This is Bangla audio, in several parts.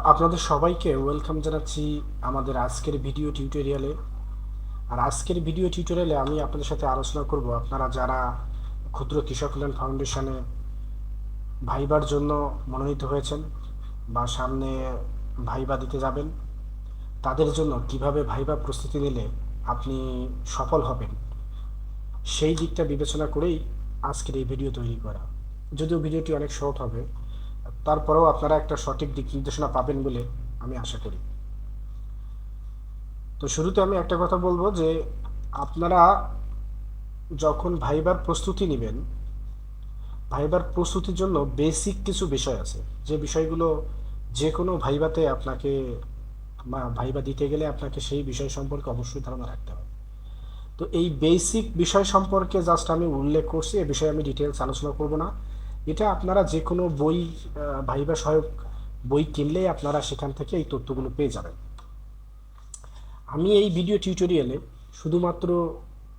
আপনাদের সবাইকে ওয়েলকাম জানাচ্ছি আমাদের আজকের ভিডিও টিউটোরিয়ালে। আর আজকের ভিডিও টিউটোরিয়ালে আমি আপনাদের সাথে আলোচনা করব, আপনারা যারা ক্ষুদ্র কৃষক কল্যাণ ফাউন্ডেশনে ভাইবার জন্য মনোনীত হয়েছেন বা সামনে ভাইবা দিতে যাবেন, তাদের জন্য কিভাবে ভাইবা প্রস্তুতি নিলে আপনি সফল হবেন, সেই দিকটা বিবেচনা করেই আজকের এই ভিডিও তৈরি করা। যদিও ভিডিওটি অনেক শর্ট হবে, তারপরেও আপনারা একটা সঠিক দিক নির্দেশনা পাবেন বলে আমি আশা করি। তো শুরুতে আমি একটা কথা বলবো যে আপনারা যখন ভাইবার প্রস্তুতি নেবেন, ভাইবার প্রস্তুতির জন্য বেসিক কিছু বিষয় আছে, যে বিষয়গুলো যে কোনো ভাইবাতে আপনাকে বা ভাইবা দিতে গেলে আপনাকে সেই বিষয় সম্পর্কে অবশ্যই ধারণা রাখতে হবে। তো এই বেসিক বিষয় সম্পর্কে জাস্ট আমি উল্লেখ করছি, এ বিষয়ে আমি ডিটেলস আলোচনা করব না। এটা আপনারা যে কোনো বই, ভাইবা সহায়ক বই কিনলেই আপনারা সেখান থেকে এই তথ্যগুলো পেয়ে যাবেন। আমি এই ভিডিও টিউটোরিয়ালে শুধুমাত্র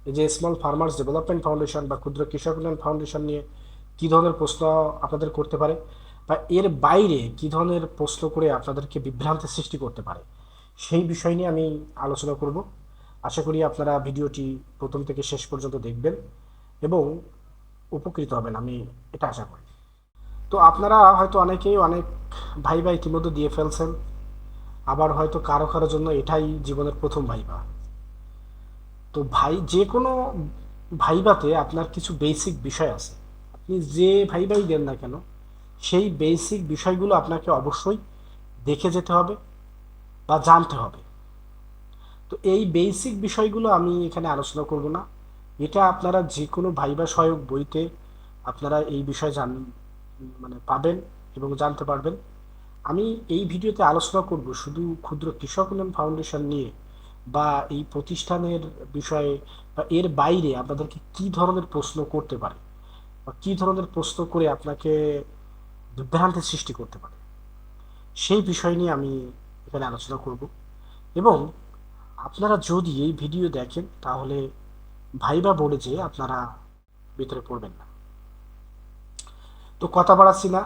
এই যে স্মল ফার্মার্স ডেভেলপমেন্ট ফাউন্ডেশন বা ক্ষুদ্র কৃষক উন্নয়ন ফাউন্ডেশন নিয়ে কী ধরনের প্রশ্ন আপনাদের করতে পারে, বা এর বাইরে কী ধরনের প্রশ্ন করে আপনাদেরকে বিভ্রান্তির সৃষ্টি করতে পারে, সেই বিষয় নিয়ে আমি আলোচনা করব। আশা করি আপনারা ভিডিওটি প্রথম থেকে শেষ পর্যন্ত দেখবেন এবং উপকৃত হবেন, আমি এটা আশা করি। তো আপনারা হয়তো অনেকেই অনেক ভাইবা ইতিমধ্যে দিয়ে ফেলছেন, আবার হয়তো কারো কারোর জন্য এটাই জীবনের প্রথম ভাইবা। তো যে কোনো ভাইভাতে আপনার কিছু বেসিক বিষয় আছে, আপনি যে ভাইভাই দেন না কেন সেই বেসিক বিষয়গুলো আপনাকে অবশ্যই দেখে যেতে হবে বা জানতে হবে। তো এই বেসিক বিষয়গুলো আমি এখানে আলোচনা করব না, এটা আপনারা যে কোনো ভাইবা সহায়ক বইতে আপনারা এই বিষয় পাবেন এবং জানতে পারবেন। আমি এই ভিডিওতে আলোচনা করব শুধু ক্ষুদ্র কৃষক উন্নয়ন ফাউন্ডেশন নিয়ে, বা এই প্রতিষ্ঠানের বিষয়ে, বা এর বাইরে আপনাদেরকে কি ধরনের প্রশ্ন করতে পারে বা কি ধরনের প্রশ্ন করে আপনাকে বিভ্রান্তির সৃষ্টি করতে পারে, সেই বিষয় নিয়ে আমি এখানে আলোচনা করব। এবং আপনারা যদি এই ভিডিও দেখেন তাহলে ভাইবা বোর্ডে যেয়ে আপনারা ভিতরে পড়বেন না। তো কথা বাড়াচ্ছি না,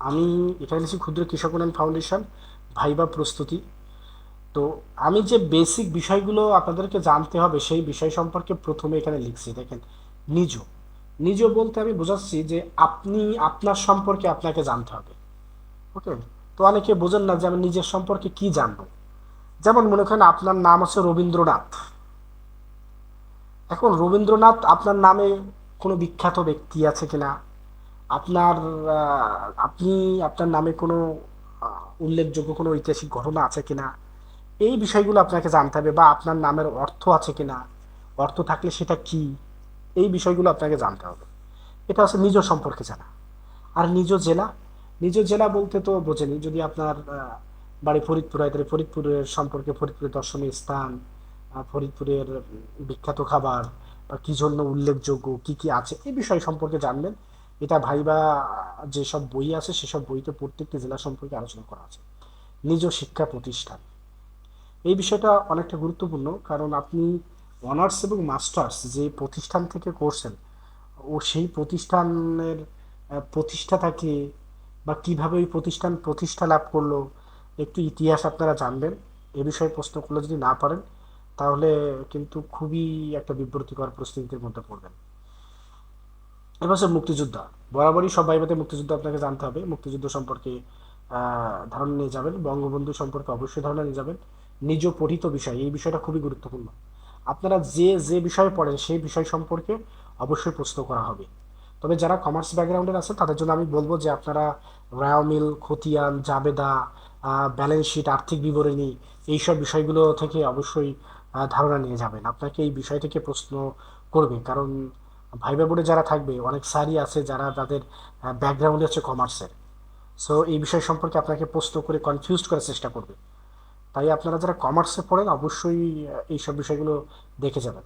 আমি এখানে লিখছি ক্ষুদ্র কৃষক উন্নয়ন ফাউন্ডেশন ভাইবা প্রস্তুতি। তো আমি যে বেসিক বিষয়গুলো আপনাদেরকে জানতে হবে সেই বিষয় সম্পর্কে প্রথমে এখানে লিখছি, দেখেন। নিজ নিজ বলতে আমি বোঝাচ্ছি যে আপনি আপনার সম্পর্কে আপনাকে জানতে হবে। ওকে। তো অনেকে বোঝেন না যে আমি নিজের সম্পর্কে কি জানবো। যেমন মনে করেন আপনার নাম হচ্ছে রবীন্দ্রনাথ। এখন রবীন্দ্রনাথ আপনার নামে কোনো বিখ্যাত ব্যক্তি আছে কিনা, আপনার আপনি আপনার নামে কোনো উল্লেখযোগ্য কোনো ঐতিহাসিক ঘটনা আছে কিনা, এই বিষয়গুলো আপনাকে জানতে হবে। বা আপনার নামের অর্থ আছে কিনা, অর্থ থাকলে সেটা কি, এই বিষয়গুলো আপনাকে জানতে হবে। এটা হচ্ছে নিজ সম্পর্কে জানা। আর নিজ জেলা বলতে তো বোঝেনি, যদি আপনার বাড়ি ফরিদপুর হয় তাহলে ফরিদপুরের সম্পর্কে, ফরিদপুরের দর্শনীয় স্থান, ফরিদপুরের বিখ্যাত খাবার বা কি জন্য উল্লেখযোগ্য, কি কি আছে, এই বিষয় সম্পর্কে জানবেন। এটা ভাইবা যেসব বই আছে সেসব বইতে প্রত্যেকটি জেলা সম্পর্কে আলোচনা করা আছে। নিজ শিক্ষা প্রতিষ্ঠান, এই বিষয়টা অনেকটা গুরুত্বপূর্ণ, কারণ আপনি অনার্স এবং মাস্টার্স যে প্রতিষ্ঠান থেকে করছেন, ও সেই প্রতিষ্ঠানের প্রতিষ্ঠাতাকে বা কিভাবে ওই প্রতিষ্ঠান প্রতিষ্ঠা লাভ করলো, একটু ইতিহাস আপনারা জানবেন। এ বিষয়ে প্রশ্ন করলে যদি না পারেন তাহলে কিন্তু খুবই একটা বিব্রতিকর পরিস্থিতির মধ্যে পড়বেন। এবার হচ্ছে মুক্তিযোদ্ধা। বরাবরই সব ভাইভাতে মুক্তিযুদ্ধ আপনাকে জানতে হবে, মুক্তিযুদ্ধ সম্পর্কে ধারণা নিয়ে যাবেন, বঙ্গবন্ধু সম্পর্কে অবশ্যই ধারণা নিয়ে যাবেন। নিজ পঠিত বিষয়, এই বিষয়টা খুবই গুরুত্বপূর্ণ। আপনারা যে যে বিষয়ে পড়েন সেই বিষয় সম্পর্কে অবশ্যই প্রশ্ন করা হবে। তবে যারা কমার্স ব্যাকগ্রাউন্ডের আছে তাদের জন্য আমি বলবো যে আপনারা রায়োমিল, খতিয়ান, জাবেদা, ব্যালেন্স শিট, আর্থিক বিবরণী, এইসব বিষয়গুলো থেকে অবশ্যই ধারণা নিয়ে যাবেন। আপনাকে এই বিষয় থেকে প্রশ্ন করবে, কারণ ভাইবা বোর্ডে যারা থাকবে অনেক স্যারই আছে যারা তাদের ব্যাকগ্রাউন্ড হচ্ছে কমার্সের। সো এই বিষয় সম্পর্কে আপনাকে প্রশ্ন করে কনফিউজ করার চেষ্টা করবে। তাই আপনারা যারা কমার্সে পড়েন অবশ্যই এইসব বিষয়গুলো দেখে যাবেন।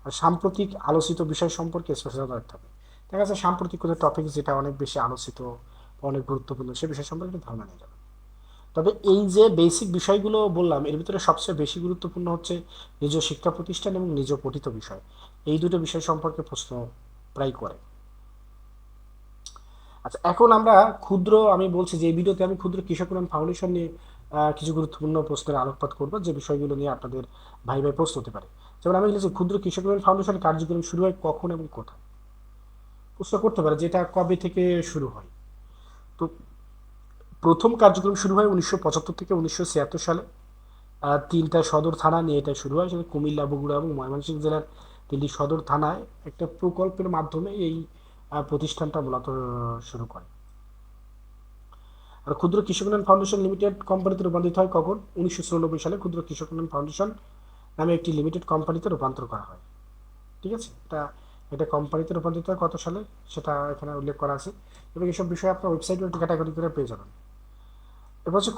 আর সাম্প্রতিক আলোচিত বিষয় সম্পর্কে স্পেশাল রাখতে হবে। দেখা যাচ্ছে সাম্প্রতিক কোনো টপিক যেটা অনেক বেশি আলোচিত, অনেক গুরুত্বপূর্ণ, সে বিষয় সম্পর্কে একটু ধারণা নিয়ে যাবেন। তবে এই যে বেসিক বিষয়গুলো বললাম, এর ভিতরে সবচেয়ে বেশি গুরুত্বপূর্ণ হচ্ছে নিজ শিক্ষা প্রতিষ্ঠান এবং নিজ পঠিত বিষয়। এই দুটো বিষয় সম্পর্কে প্রশ্ন প্রায় করে। আচ্ছা, এখন আমরা আমি বলছি যে এই ভিডিওতে আমি ক্ষুদ্র কৃষক উন্নয়ন ফাউন্ডেশন নিয়ে কিছু গুরুত্বপূর্ণ প্রশ্নের আলোকপাত করবো, যে বিষয়গুলো নিয়ে আপনাদের ভাই ভাই প্রশ্ন হতে পারে। যেমন আমি লিখেছি, ক্ষুদ্র কৃষক উন্নয়ন ফাউন্ডেশন কার্যক্রম শুরু হয় কখন এবং কোথায়। প্রশ্ন করতে পারে যেটা কবে থেকে শুরু হয়। তো প্রথম কার্যক্রম শুরু হয় 1975 থেকে 1976 সালে। তিনটা সদর থানা নিয়ে এটা শুরু হয়, সেটা কুমিল্লা, বগুড়া এবং ময়মনসিংহ জেলার তিনটি সদর থানায় একটা প্রকল্পের মাধ্যমে এই প্রতিষ্ঠানটা মূলত শুরু করে। আর ক্ষুদ্র কৃষক উন্নয়ন ফাউন্ডেশন লিমিটেড কোম্পানিতে রূপান্তরিত হয় কখন? 1994 সালে ক্ষুদ্র কৃষক উন্নয়ন ফাউন্ডেশন নামে একটি লিমিটেড কোম্পানিতে রূপান্তর করা হয়। ঠিক আছে, এটা এটা কোম্পানিতে রূপান্তরিত হয় কত সালে সেটা এখানে উল্লেখ করা আছে, এবং এসব বিষয়ে আপনার ওয়েবসাইটে ক্যাটাগরি করে পেয়ে যাবেন। এবার হচ্ছে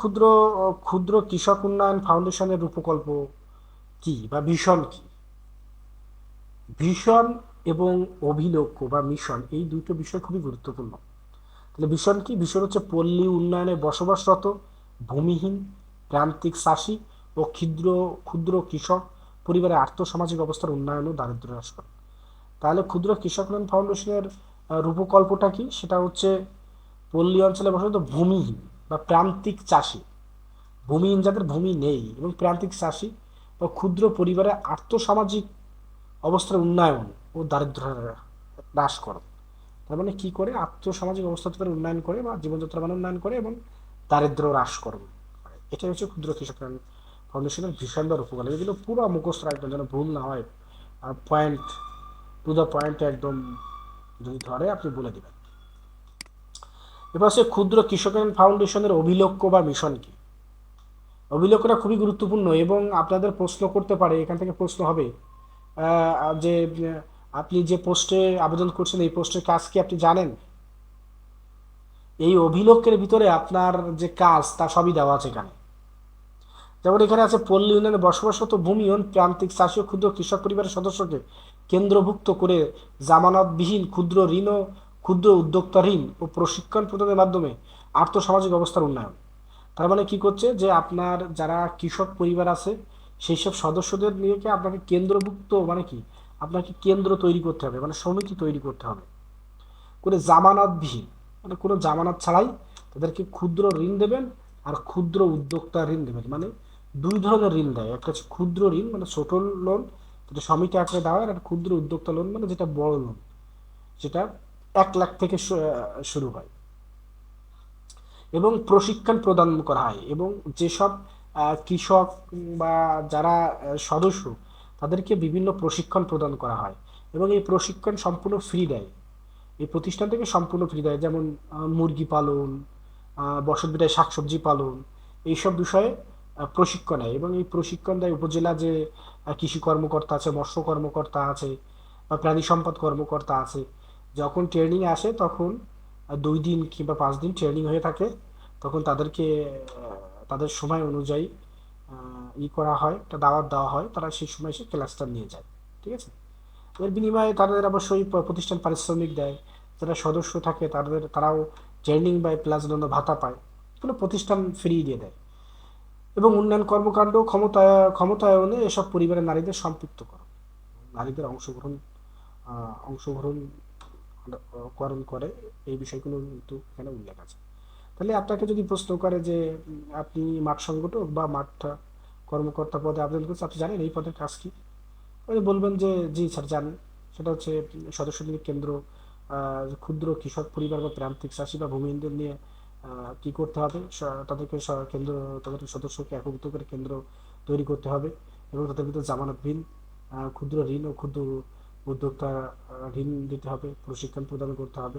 ক্ষুদ্র কৃষক উন্নয়ন ফাউন্ডেশনের রূপকল্প কি বা ভিশন কি। ভিশন এবং অভিলক্ষ্য বা মিশন, এই দুটো বিষয় খুবই গুরুত্বপূর্ণ। তাহলে ভিশন কি? ভিশন হচ্ছে পল্লী উন্নয়নে বসবাসরত ভূমিহীন প্রান্তিক চাষী ও ক্ষুদ্র ক্ষুদ্র কৃষক পরিবারের আর্থসামাজিক অবস্থার উন্নয়ন ও দারিদ্র্য হ্রাস করা। তাহলে ক্ষুদ্র কৃষক উন্নয়ন ফাউন্ডেশনের রূপকল্পটা কি? সেটা হচ্ছে পল্লী অঞ্চলে বসবাস ভূমিহীন বা প্রান্তিক চাষী, ভূমিহীন যাদের ভূমি নেই, এবং প্রান্তিক চাষী বা ক্ষুদ্র পরিবারের আর্থসামাজিক অবস্থার উন্নয়ন ও দারিদ্র্য হ্রাস করে। তার মানে কি করে? আর্থসামাজিক অবস্থা তাদের উন্নয়ন করে বা জীবনযাত্রার মান উন্নয়ন করে এবং দারিদ্র্য হ্রাস করবে। এটাই হচ্ছে ক্ষুদ্র কৃষক ফাউন্ডেশনের ভিশন বা রূপকল্প। এগুলো পুরো মুখস্থ রাখবেন যেন ভুল না হয়, আর পয়েন্ট টু দ্য পয়েন্ট একদম যদি ধরে আপনি বলে দেবেন। এবার হচ্ছে ক্ষুদ্র কৃষক ফাউন্ডেশনের অভিলক্ষ্য বা মিশন কি। অভিলক্ষ্যটা খুবই গুরুত্বপূর্ণ এবং আপনাদের প্রশ্ন করতে পারে, এখান থেকে প্রশ্ন হবে যে আপনি যে পোস্টে আবেদন করছেন এই পোস্টের কাজ কি আপনি জানেন। এই অভিলক্ষের ভিতরে আপনার যে কাজ তা সবই দেওয়া আছে এখানে। যেমন এখানে আছে পল্লী উন্নয়নে বসবাসরত ভূমিহীন প্রান্তিক চাষী ও ক্ষুদ্র কৃষক পরিবারের সদস্যকে কেন্দ্রভুক্ত করে জামানতবিহীন ক্ষুদ্র ঋণ ও ক্ষুদ্র উদ্যোক্তা ঋণ ও প্রশিক্ষণ প্রদানের মাধ্যমে আর্থসামাজিক অবস্থার উন্নয়ন। তার মানে কি করছে, যে আপনার যারা কৃষক পরিবার আছে সেই সব সদস্যদের নিয়ে আপনাকে কেন্দ্রভুক্ত, মানে কি, আপনাকে কেন্দ্র তৈরি করতে হবে, মানে সমিতি তৈরি করতে হবে করে জামানতবিহীন, মানে কোনো জামানত ছাড়াই তাদেরকে ক্ষুদ্র ঋণ দেবেন আর ক্ষুদ্র উদ্যোক্তা ঋণ দেবেন। মানে দুই ধরনের ঋণ দেয়, একটা হচ্ছে ক্ষুদ্র ঋণ মানে ছোট লোন, যেটা সমিতি আকারে দেওয়া হয়, আর ক্ষুদ্র উদ্যোক্তা লোন মানে যেটা বড় লোন, যেটা 1 লাখ থেকে শুরু হয়। এবং প্রশিক্ষণ প্রদান করা হয়, এবং যেসব কৃষক বা যারা সদস্য তাদেরকে বিভিন্ন প্রশিক্ষণ প্রদান করা হয়, এবং এই প্রশিক্ষণ সম্পূর্ণ ফ্রি দেয়, এই প্রতিষ্ঠান থেকে সম্পূর্ণ ফ্রি দেয়। যেমন মুরগি পালন, বসত ভিটায় শাকসবজি পালন, এইসব বিষয়ে প্রশিক্ষণ দেয়, এবং এই প্রশিক্ষণ দেয় উপজেলা যে কৃষি কর্মকর্তা আছে, মৎস্য কর্মকর্তা আছে বা প্রাণী সম্পদ কর্মকর্তা আছে। যখন ট্রেনিং আসে তখন 2 দিন কিংবা 5 দিন ট্রেনিং হয়ে থাকে, তখন তাদেরকে তাদের সময় অনুযায়ী করা হয়, একটা দাওয়াত দেওয়া হয়, তারা সেই সময় এসে ক্লাসটা নিয়ে যায়। ঠিক আছে, এর বিনিময়ে তাদের অবশ্যই প্রতিষ্ঠান পারিশ্রমিক দেয়, যারা সদস্য থাকে তারাও ট্রেনিং বা প্লাস অন্যান্য ভাতা পায়, কোনো প্রতিষ্ঠান ফ্রি দিয়ে দেয়। এবং উন্নয়ন কর্মকাণ্ড ক্ষমতায়নে এসব পরিবারের নারীদের সম্পৃক্ত করো, নারীদের অংশগ্রহণ করণ করে, এই বিষয়গুলো কিন্তু এখানে উল্লেখ আছে। তাহলে আপনাকে যদি প্রশ্ন করে যে আপনি মাঠ সংগঠক বা মাঠ কর্মকর্তা পদে আবেদন করছেন, আপনি জানেন এই পদের কাজ কি? আপনি বলবেন যে জি স্যার জানেন। সেটা হচ্ছে সদস্যদের কেন্দ্র, ক্ষুদ্র কৃষক পরিবার বা প্রান্তিক চাষী বা ভূমিহীনদের নিয়ে কি করতে হবে, তাদেরকে কেন্দ্র, তাদের সদস্যকে একত্রিত করে কেন্দ্র তৈরি করতে হবে, এবং তাদের ভিতরে জামানতবিহীন ক্ষুদ্র ঋণ ও ক্ষুদ্র উদ্যোক্তা ঋণ দিতে হবে, প্রশিক্ষণ প্রদান করতে হবে,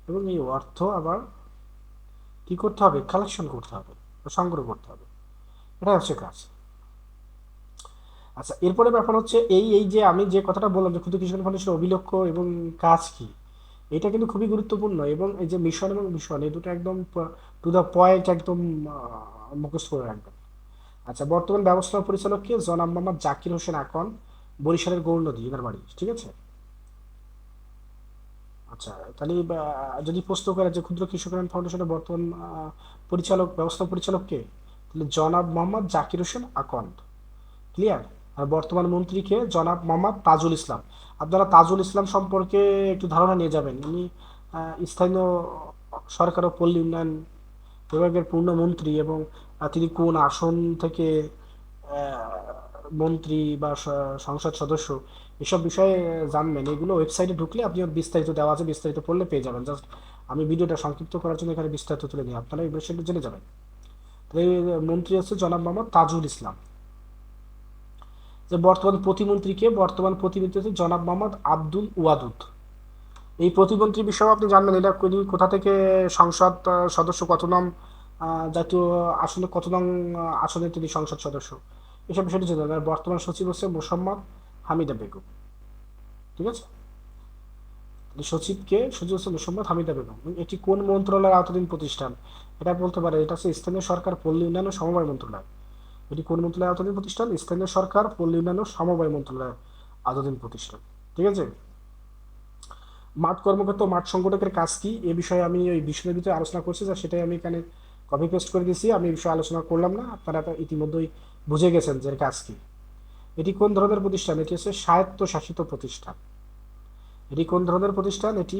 এবং এই অর্থ আবার কি করতে হবে, কালেকশন করতে হবে, সংগ্রহ করতে হবে। এটা হচ্ছে কাজ। আচ্ছা, এরপরে ব্যাপার হচ্ছে এই এই যে আমি যে কথাটা বললাম যে ক্ষুদ্র কৃষক ফাউন্ডেশনের অভিলক্ষ্য এবং কাজ কি, এটা কিন্তু খুবই গুরুত্বপূর্ণ, এবং এই যে মিশন এবং ভিশন এই দুটো একদম টু দ্য পয়েন্ট একদম মুখস্থ করে রাখবেন। আচ্ছা, বর্তমান ব্যবস্থাপনা পরিচালক কে? জনাব মোহাম্মদ জাকির হোসেন আকন, বরিশালের গৌরনদী এনার বাড়ি। ঠিক আছে। আচ্ছা, তাহলে যদি প্রশ্ন করে যে ক্ষুদ্র কৃষক ফাউন্ডেশনের বর্তমান ব্যবস্থাপনা পরিচালক কে, তাহলে জনাব মোহাম্মদ জাকির হোসেন আকন্দ। ক্লিয়ার। আর বর্তমান মন্ত্রীকে? জনাব মোহাম্মদ তাজুল ইসলাম। আপনারা তাজুল ইসলাম সম্পর্কে একটু ধারণা নিয়ে যাবেন, উনি স্থানীয় সরকার ও পল্লী উন্নয়ন বিভাগের পূর্ণমন্ত্রী এবং তিনি কোন আসন থেকে মন্ত্রী বা সংসদ সদস্য, এসব বিষয়ে জানবেন। এগুলো ওয়েবসাইটে ঢুকলে আপনি বিস্তারিত দেওয়া আছে, বিস্তারিত পড়লে পেয়ে যাবেন। জাস্ট আমি ভিডিওটা সংক্ষিপ্ত করার জন্য এখানে বিস্তারিত তুলে নিই, আপনারা এই বিষয়টা জেনে যাবেন। এই মন্ত্রী হচ্ছে জনাব মোহাম্মদ তাজুল ইসলাম। যে বর্তমান প্রতিমন্ত্রীকে, বর্তমান প্রতিমন্ত্রী হচ্ছে জনাব মোহাম্মদ আব্দুল ওয়াদুদ। এই প্রতিমন্ত্রী বিষয়ে আপনি জানবেন, এটা কোথা থেকে সংসদ সদস্য, কত নং জাতীয় আসনে, কত নং আসনে তিনি সংসদ সদস্য, এসব বিষয়টি জেনে যাবেন। বর্তমান সচিব হচ্ছে মোসাম্মদ হামিদা বেগম। ঠিক আছে, সচিব হচ্ছে মোসাম্মদ হামিদা বেগম। এটি কোন মন্ত্রণালয়ের আওতাধীন প্রতিষ্ঠান? এটা বলতে পারে, এটা হচ্ছে স্থানীয় সরকার পল্লী উন্নয়ন ও সমবায় মন্ত্রণালয়। এটি কোন মন্ত্রণালয়ের আওতাধীন প্রতিষ্ঠান? স্থানীয় সরকার পল্লী উন্নয়ন ও সমবায় মন্ত্রণালয়ের আওতাধীন প্রতিষ্ঠান। ঠিক আছে। মাঠ কর্মকর্তা ও মাঠ সংগঠকের কাজ কি, এ বিষয়ে আমি ওই বিষয়ের ভিতরে আলোচনা করছি, যা সেটাই আমি এখানে কপি পেস্ট করে দিয়েছি। আমি এই বিষয়ে আলোচনা করলাম না, আপনারা ইতিমধ্যেই বুঝে গেছেন যে এর কাজ কি। এটি কোন ধরনের প্রতিষ্ঠান? এটি হচ্ছে স্বায়ত্তশাসিত প্রতিষ্ঠান। এটি কোন ধরনের প্রতিষ্ঠান? এটি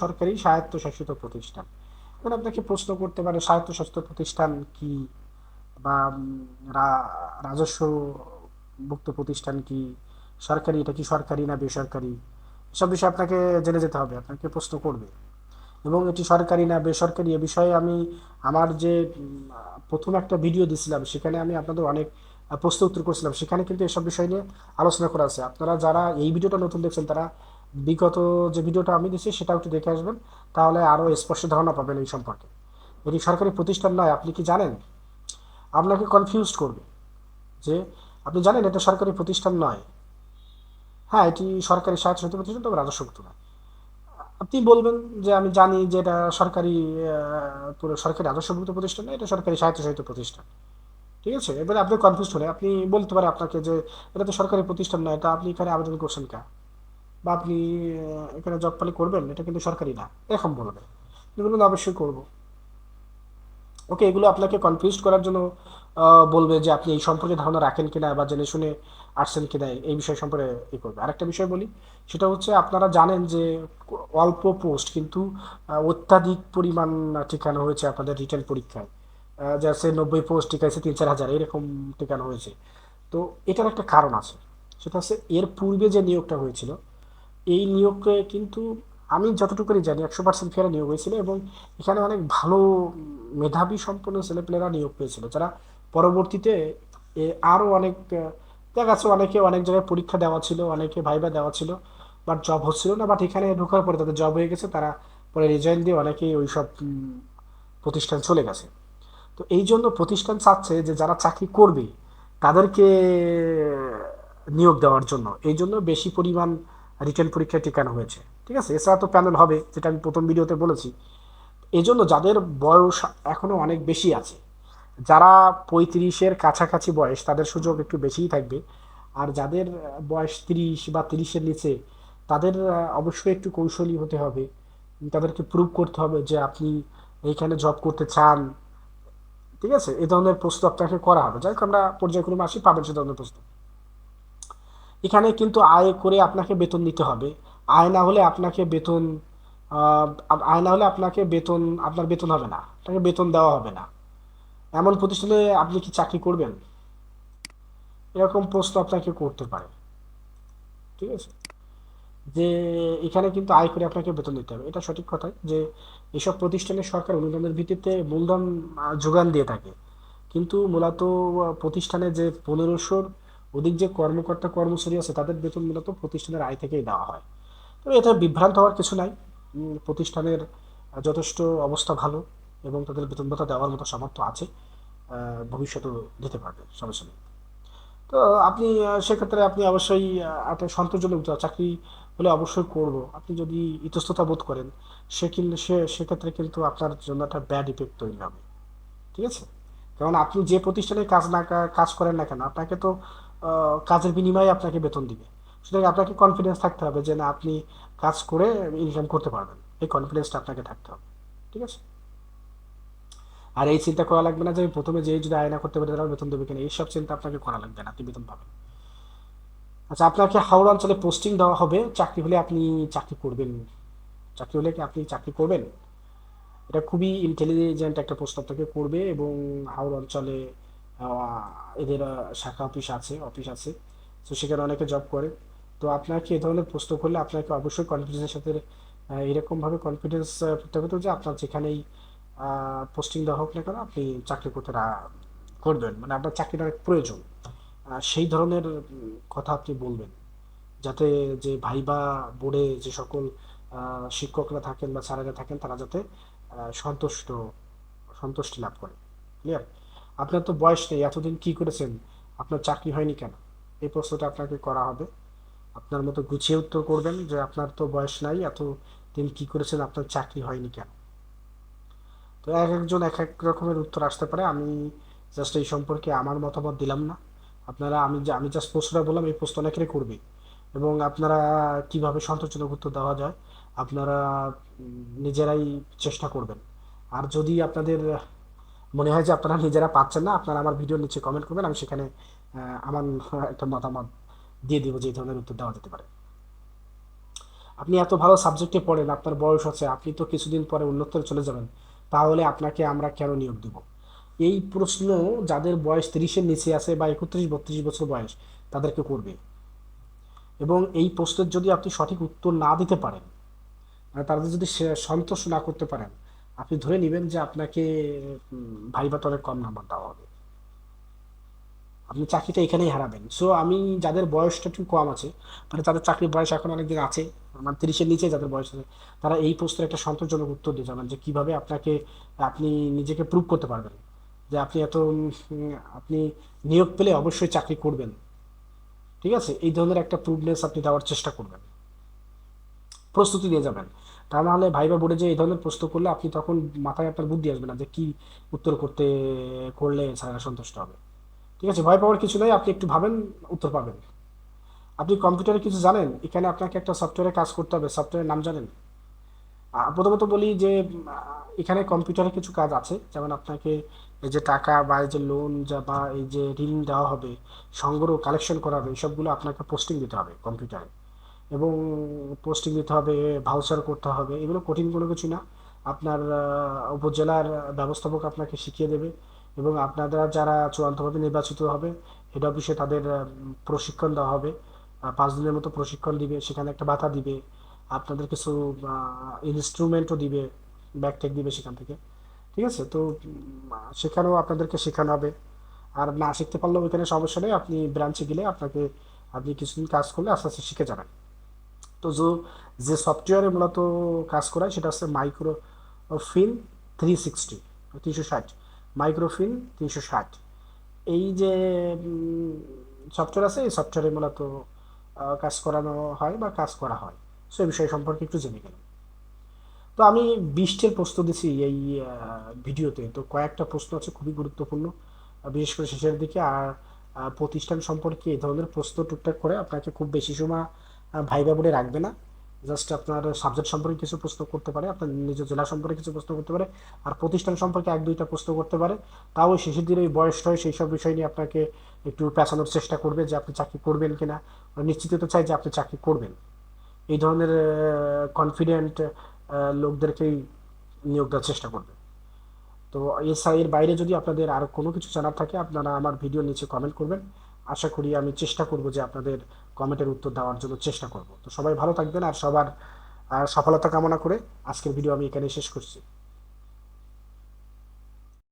সরকারি স্বায়ত্তশাসিত প্রতিষ্ঠান। এখন আপনাকে প্রশ্ন করতে পারে স্বায়ত্তশাসিত প্রতিষ্ঠান কি, বা রাজস্ব মুক্ত প্রতিষ্ঠান কি, সরকারি, এটা কি সরকারি না বেসরকারি, এসব বিষয়ে আপনাকে জেনে যেতে হবে, আপনাকে প্রশ্ন করবে। এবং এটি সরকারি না বেসরকারি এ বিষয়ে আমি আমার যে প্রথম একটা ভিডিও দিছিলাম, সেখানে আমি আপনাদের অনেক প্রশ্ন উত্তর করছিলাম, সেখানে কিন্তু এসব বিষয় নিয়ে আলোচনা করা আছে। আপনারা যারা এই ভিডিওটা নতুন দেখছেন, তারা বিগত যে ভিডিওটা আমি দিচ্ছি সেটাও একটু দেখে আসবেন, তাহলে আরও স্পষ্ট ধারণা পাবেন এই সম্পর্কে। এটি সরকারি প্রতিষ্ঠান নয়, আপনি কি জানেন? আপনাকে কনফিউজ করবে যে আপনি জানেন এটা সরকারি প্রতিষ্ঠান নয়। হ্যাঁ, এটি সরকারি স্বায়ত্তশাসিত প্রতিষ্ঠান, তবে রাজস্বমুক্ত নয়। আপনি বলবেন যে আমি জানি যে এটা সরকারি, পুরো সরকারি রাজস্বভুক্ত প্রতিষ্ঠান না, এটা সরকারি স্বায়ত্তশাসিত প্রতিষ্ঠান। ঠিক আছে, এবারে আপনি কনফিউজ হলে আপনি বলতে পারে আপনাকে যে এটা তো সরকারি প্রতিষ্ঠান নয়, এটা আপনি এখানে আবেদন করছেন কা, বা আপনি এখানে জব পালি করবেন, এটা কিন্তু সরকারি না, এরকম বলবে। এগুলো অবশ্যই করবো। ওকে, এগুলো আপনাকে কনফিউজ করার জন্য বলবে যে আপনি এই সম্পর্কে ধারণা রাখেন কিনা বা জেনে শুনে আসছেন কিনা, এই বিষয় সম্পর্কে ই করবে। আরেকটা বিষয় বলি, সেটা হচ্ছে আপনারা জানেন যে অল্প পোস্ট কিন্তু অত্যাধিক পরিমাণ টিকানো হয়েছে আপনাদের রিটেন পরীক্ষায়। যাচ্ছে 90 পোস্ট টিকাইছে 3-4 হাজার, এরকম টিকানো হয়েছে। তো এটার একটা কারণ আছে, সেটা হচ্ছে এর পূর্বে যে নিয়োগটা হয়েছিল, এই নিয়োগকে কিন্তু আমি যতটুকুনি জানি 100% ফেয়ার নিয়োগ হয়েছিল, এবং এখানে অনেক ভালো মেধাবী সম্পন্ন ছেলেপেলেরা নিয়োগ পেয়েছিল, যারা পরবর্তীতে আরও অনেক দেখা যাচ্ছে অনেকে অনেক জায়গায় পরীক্ষা দেওয়া ছিল, অনেকে ভাইবা দেওয়া ছিল, বাট জব হচ্ছিল না, বাট এখানে ঢোকার পরে তাদের জব হয়ে গেছে, তারা পরে রিজাইন দিয়ে অনেকেই ওই সব প্রতিষ্ঠান চলে গেছে। তো এই জন্য প্রতিষ্ঠান চাচ্ছে যে যারা চাকরি করবে তাদেরকে নিয়োগ দেওয়ার জন্য, এই জন্য বেশি পরিমাণ রিটেন পরীক্ষা টিকানো হয়েছে। ঠিক আছে, এছাড়া তো প্যানেল হবে, যেটা আমি প্রথম ভিডিওতে বলেছি। এই জন্য যাদের বয়স এখনো অনেক বেশি আছে, যারা 35-এর কাছাকাছি বয়স, তাদের সুযোগ একটু বেশিই থাকবে। আর যাদের বয়স 30 বা 30-এর নিচে, তাদের অবশ্যই একটু কৌশলী হতে হবে। তাদেরকে প্রুভ করতে হবে যে আপনি এইখানে জব করতে চান। ঠিক আছে, এই ধরনের প্রশ্ন আপনাকে করা হবে। যাই হোক, আমরা পর্যায়ক্রমে আসি, পাবেন সে ধরনের প্রশ্ন। এখানে কিন্তু আয় করে আপনাকে বেতন নিতে হবে। আয় না হলে আপনাকে বেতন আহ, আয় না হলে আপনাকে বেতন, আপনার বেতন হবে না, আপনাকে বেতন দেওয়া হবে না। এমন প্রতিষ্ঠানে আপনি কি চাকরি করবেন? এরকম প্রশ্ন আপনাকে করতে পারে। ঠিক আছে, যে এখানে কিন্তু আয় করে আপনাকে বেতন দিতে হবে, এটা সঠিক কথাই যে এসব প্রতিষ্ঠানে সরকার অনুদানের ভিত্তিতে মূলধন যোগান দিয়ে থাকে। কিন্তু মূলত প্রতিষ্ঠানে যে 1500-র অধিক যে কর্মকর্তা কর্মচারী আছে, তাদের বেতন মূলত প্রতিষ্ঠানের আয় থেকেই দেওয়া হয়। তবে এটা বিভ্রান্ত হওয়ার কিছু নাই। প্রতিষ্ঠানের যথেষ্ট অবস্থা ভালো, এবং তাদের বেতন ভাতা দেওয়ার মতো সামর্থ্য আছে, ভবিষ্যতেও দিতে পারবে, সমস্যা নেই। তো আপনি সেক্ষেত্রে আপনি অবশ্যই একটা সন্তোষজনক চাকরি হলে অবশ্যই করব, আপনি যদি ইতস্ততা বোধ করেন, সেক্ষেত্রে কিন্তু আপনার জন্য একটা ব্যাড ইফেক্ট তৈরি হবে। ঠিক আছে, কারণ আপনি যে প্রতিষ্ঠানে কাজ করেন না কেন, আপনাকে তো কাজের বিনিময়ে আপনাকে বেতন দিবে। সুতরাং আপনাকে কনফিডেন্স থাকতে হবে যে না, আপনি কাজ করে ইনকাম করতে পারবেন, এই কনফিডেন্সটা আপনাকে থাকতে হবে। ঠিক আছে, আর এই চিন্তা করা লাগবে না যে আমি প্রথমে যে যদি আয়না করতে পারি তারা বেতন দেবে কিনা, এইসব চিন্তা আপনাকে করা লাগবে না, আপনি বেতন পাবেন। আচ্ছা, আপনাকে হাওড়া অঞ্চলে পোস্টিং দেওয়া হবে, চাকরি হলে আপনি চাকরি করবেন? চাকরি হলে কি আপনি চাকরি করবেন? এটা খুবই ইন্টেলিজেন্ট একটা প্রশ্ন আপনাকে করবে, এবং হাওড় অঞ্চলে এদের শাখা অফিস আছে, তো সেখানে অনেকে জব করে। তো আপনাকে এ ধরনের প্রশ্ন করলে আপনাকে অবশ্যই কনফিডেন্সের সাথে এরকমভাবে কনফিডেন্স করতে হবে যে আপনার যেখানেই পোস্টিং দেওয়া হোক না কেন আপনি চাকরি করতে করবেন, মানে আপনার চাকরিটা অনেক প্রয়োজন। সেই ধরনের কথা আপনি বলবেন, যাতে যে ভাইবা বোর্ডে যে সকল শিক্ষকরা থাকেন বা স্যারেরা থাকেন তারা যাতে সন্তুষ্ট সন্তুষ্টি লাভ করে। ক্লিয়ার? আপনার তো বয়স নেই, এতদিন কি করেছেন, আপনার চাকরি হয়নি কেন, এই প্রশ্নটা আপনাকে করা হবে। আপনার মতো গুছিয়ে উত্তর করবেন যে আপনার তো বয়স নাই, এত দিন কি করেছেন, আপনার চাকরি হয়নি কেন। তো এক একজন এক এক রকমের উত্তর আসতে পারে, আমি জাস্ট এই সম্পর্কে আমার মতামত দিলাম না। আপনারা, আমি জাস্ট প্রশ্নটা বললাম, এই প্রশ্ন অনেকেরই করবে, এবং আপনারা কিভাবে সন্তোষজনক উত্তর দেওয়া যায় আপনারা নিজেরাই চেষ্টা করবেন। আর যদি আপনাদের মনে হয় যে আপনারা নিজেরা পাচ্ছেন না, আপনারা আমার ভিডিওর নিচে কমেন্ট করবেন, আমি সেখানে আমার একটা মতামত দিয়ে দিব যে এই ধরনের উত্তর দেওয়া যেতে পারে। আপনি এত ভালো সাবজেক্টে পড়েন, আপনার বয়স আছে, আপনি তো কিছুদিন পরে উন্নতরে চলে যাবেন, তাহলে আপনাকে আমরা কেন নিয়োগ দিব? এই প্রশ্ন যাদের বয়স 30-এর নিচে আছে বা 31-32 বছর বয়স তাদেরকে করবে। এবং এই প্রশ্নের যদি আপনি সঠিক উত্তর না দিতে পারেন, মানে তাদের যদি সে সন্তুষ্ট না করতে পারেন, আপনি ধরে নেবেন যে আপনাকে ভাইভাতে অনেক কম নাম্বার দেওয়া হবে, আপনি চাকরিটা এখানেই হারাবেন। সো আমি যাদের বয়সটা একটু কম আছে, মানে তাদের চাকরির বয়স এখন অনেকদিন আছে, মানে 30-এর নিচে যাদের বয়স আছে, তারা এই প্রশ্নের একটা সন্তোষজনক উত্তর দিয়ে যাবেন যে কিভাবে আপনি নিজেকে প্রুভ করতে পারবেন যে আপনি নিয়োগ পেলে অবশ্যই চাকরি করবেন। ঠিক আছে, এই ধরনের একটা প্রুভনেস আপনি দেওয়ার চেষ্টা করবেন, প্রস্তুতি নিয়ে যাবেন। তা নাহলে ভাইবা বোর্ডে যে এই ধরনের প্রশ্ন করলে আপনি তখন মাথায় আপনার বুদ্ধি আসবে না যে কি উত্তর করলে স্যারেরা সন্তুষ্ট হবে। ঠিক আছে, ভয় পাওয়ার কিছু নেই, আপনি একটু ভাবেন, উত্তর পাবেন। আপনি কম্পিউটারে কিছু জানেন? এখানে আপনাকে একটা সফটওয়্যারে কাজ করতে হবে, সফটওয়্যারের নাম জানেন? প্রথমত বলি যে এখানে কম্পিউটারে কিছু কাজ আছে, যেমন আপনাকে এই যে টাকা বা এই যে লোন যা বা এই যে ঋণ দেওয়া হবে, সংগ্রহ কালেকশন করা হবে, সবগুলো আপনাকে পোস্টিং দিতে হবে কম্পিউটারে। এবং পোস্টিং দিতে হবে, ভাউচার করতে হবে, এগুলো কঠিন কোনো কিছু না। আপনার উপজেলার ব্যবস্থাপক আপনাকে শিখিয়ে দেবে, এবং আপনারা যারা চূড়ান্তভাবে নির্বাচিত হবে হেড অফিসে তাদের প্রশিক্ষণ দেওয়া হবে, 5 দিনের মতো প্রশিক্ষণ দিবে, সেখানে একটা ভাতা দিবে, আপনাদের কিছু ইনস্ট্রুমেন্টও দিবে, ব্যাকটেক দিবে সেখান থেকে। ঠিক আছে, তো সেখানেও আপনাদেরকে শেখানো হবে। আর না শিখতে পারলেও এখানে সমস্যা নেই, আপনি ব্রাঞ্চে গেলে আপনি কিছুদিন কাজ করলে আস্তে আস্তে শিখে যাবেন। তো যে সফটওয়্যারে মূলত কাজ করায় সেটা হচ্ছে মাইক্রোফিন 360, 360, মাইক্রোফিন 360। এই যে সফটওয়্যার আছে, এই সফটওয়্যারে মূলত কাজ করানো হয় বা কাজ করা হয়। সো এই বিষয় সম্পর্কে একটু জেনে গেলাম। তো আমি 20টের প্রশ্ন দিছি এই ভিডিওতে, তো কয়েকটা প্রশ্ন আছে খুবই গুরুত্বপূর্ণ, বিশেষ করে শেষের দিকে। আর প্রতিষ্ঠান সম্পর্কে এই ধরনের প্রশ্ন টুকটাক করে আপনাকে খুব বেশি সময় ভাইবা বোর্ডে রাখবে না। জাস্ট আপনার সাবজেক্ট সম্পর্কে কিছু প্রশ্ন করতে পারে, আপনার নিজ জেলা সম্পর্কে কিছু প্রশ্ন করতে পারে, আর প্রতিষ্ঠান সম্পর্কে 1-2টা প্রশ্ন করতে পারে। তাও ওই শেষের দিনে ওই বয়সটা হয়, সেই সব বিষয় নিয়ে আপনাকে একটু পেঁচানোর চেষ্টা করবে যে আপনি চাকরি করবেন কিনা, নিশ্চিত হতে চাই যে আপনি চাকরি করবেন। এই ধরনের কনফিডেন্ট লোকদেরকেই নিয়োগ দেওয়ার চেষ্টা করবে। তো এর বাইরে যদি আপনাদের আর কোনো কিছু জানার থাকে আপনারা আমার ভিডিওর নিচে কমেন্ট করবেন, আশা করি আমি চেষ্টা করব যে আপনাদের কমেন্টের উত্তর দেওয়ার জন্য চেষ্টা করব। তো সবাই ভালো থাকবেন, আর সবার সফলতা কামনা করে আজকের ভিডিও আমি এখানে শেষ করছি।